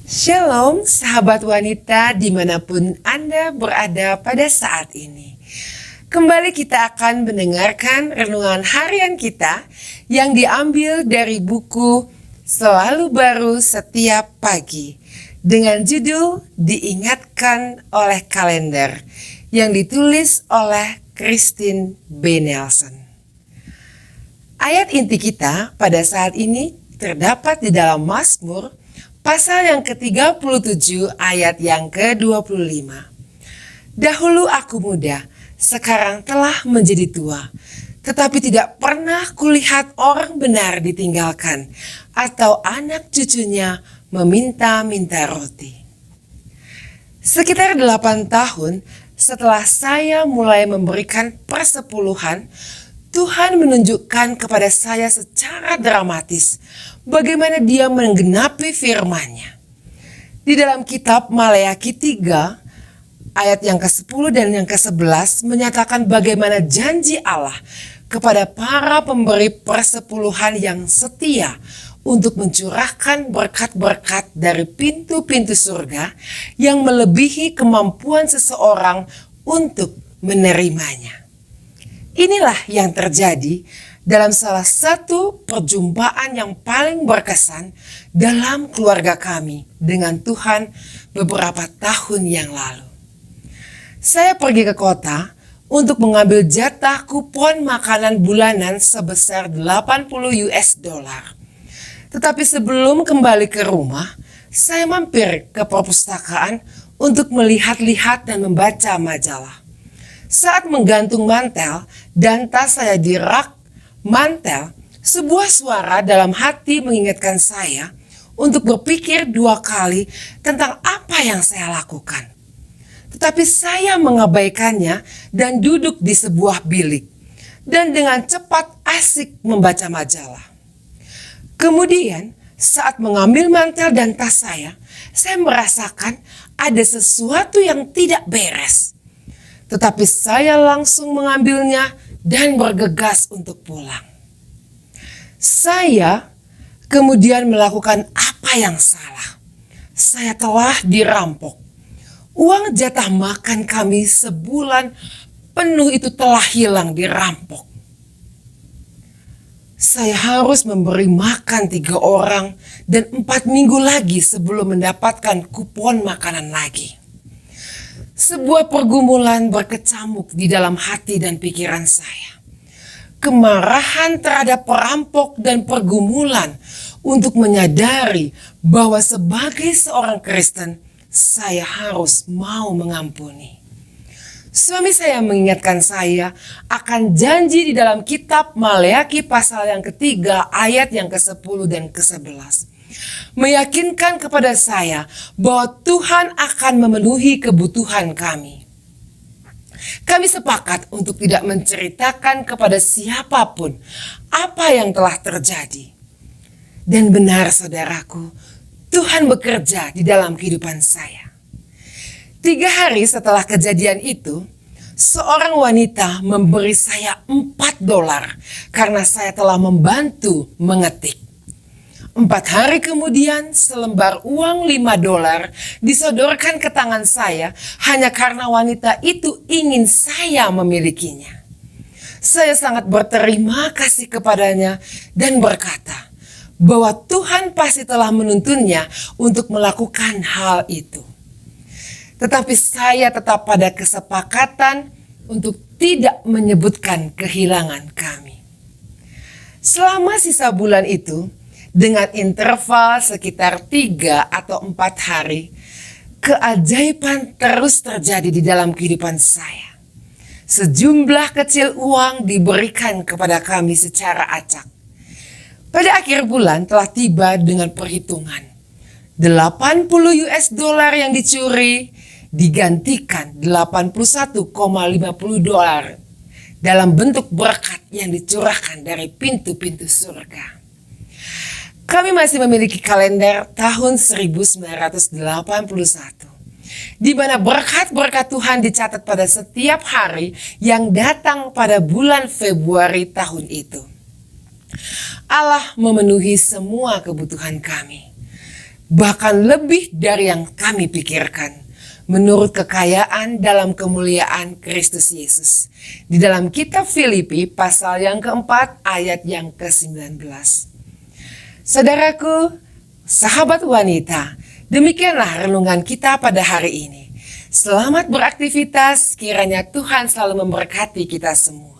Shalom sahabat wanita dimanapun Anda berada pada saat ini. Kembali kita akan mendengarkan renungan harian kita yang diambil dari buku Selalu Baru Setiap Pagi dengan judul Diingatkan oleh Kalender yang ditulis oleh Christine B. Nelson. Ayat inti kita pada saat ini terdapat di dalam Mazmur pasal yang ke-37 ayat yang ke-25. Dahulu aku muda, sekarang telah menjadi tua, tetapi tidak pernah kulihat orang benar ditinggalkan atau anak cucunya meminta-minta roti. Sekitar 8 tahun setelah saya mulai memberikan persepuluhan, Tuhan menunjukkan kepada saya secara dramatis bagaimana Dia menggenapi firman-Nya. Di dalam kitab Maleakhi 3 ayat yang ke-10 dan yang ke-11 menyatakan bagaimana janji Allah kepada para pemberi persepuluhan yang setia untuk mencurahkan berkat-berkat dari pintu-pintu surga yang melebihi kemampuan seseorang untuk menerimanya. Inilah yang terjadi dalam salah satu perjumpaan yang paling berkesan dalam keluarga kami dengan Tuhan beberapa tahun yang lalu. Saya pergi ke kota untuk mengambil jatah kupon makanan bulanan sebesar 80 US dollar. Tetapi sebelum kembali ke rumah, saya mampir ke perpustakaan untuk melihat-lihat dan membaca majalah. Saat menggantung mantel dan tas saya di rak mantel, sebuah suara dalam hati mengingatkan saya untuk berpikir 2 kali tentang apa yang saya lakukan. Tetapi saya mengabaikannya dan duduk di sebuah bilik dan dengan cepat asik membaca majalah. Kemudian saat mengambil mantel dan tas saya merasakan ada sesuatu yang tidak beres. Tetapi saya langsung mengambilnya dan bergegas untuk pulang. Saya kemudian melakukan apa yang salah. Saya telah dirampok. Uang jatah makan kami sebulan penuh itu telah hilang dirampok. Saya harus memberi makan 3 orang dan 4 minggu lagi sebelum mendapatkan kupon makanan lagi. Sebuah pergumulan berkecamuk di dalam hati dan pikiran saya. Kemarahan terhadap perampok dan pergumulan untuk menyadari bahwa sebagai seorang Kristen, saya harus mau mengampuni. Suami saya mengingatkan saya akan janji di dalam kitab Maleakhi pasal yang ke-3 ayat yang ke-10 dan ke-11. Meyakinkan kepada saya bahwa Tuhan akan memenuhi kebutuhan kami. Kami sepakat untuk tidak menceritakan kepada siapapun apa yang telah terjadi. Dan benar saudaraku, Tuhan bekerja di dalam kehidupan saya. 3 hari setelah kejadian itu, seorang wanita memberi saya 4 dolar karena saya telah membantu mengetik. 4 hari kemudian selembar uang 5 dolar disodorkan ke tangan saya hanya karena wanita itu ingin saya memilikinya. Saya sangat berterima kasih kepadanya dan berkata bahwa Tuhan pasti telah menuntunnya untuk melakukan hal itu. Tetapi saya tetap pada kesepakatan untuk tidak menyebutkan kehilangan kami. Selama sisa bulan itu, dengan interval sekitar 3 atau 4 hari, keajaiban terus terjadi di dalam kehidupan saya. Sejumlah kecil uang diberikan kepada kami secara acak. Pada akhir bulan telah tiba dengan perhitungan. 80 US dollar yang dicuri digantikan 81,50 dolar dalam bentuk berkat yang dicurahkan dari pintu-pintu surga. Kami masih memiliki kalender tahun 1981, di mana berkat-berkat Tuhan dicatat pada setiap hari yang datang pada bulan Februari tahun itu. Allah memenuhi semua kebutuhan kami. bahkan lebih dari yang kami pikirkan, menurut kekayaan dalam kemuliaan Kristus Yesus. Di dalam kitab Filipi pasal yang keempat ayat yang ke-19. Saudaraku, sahabat wanita, demikianlah renungan kita pada hari ini. Selamat beraktivitas, kiranya Tuhan selalu memberkati kita semua.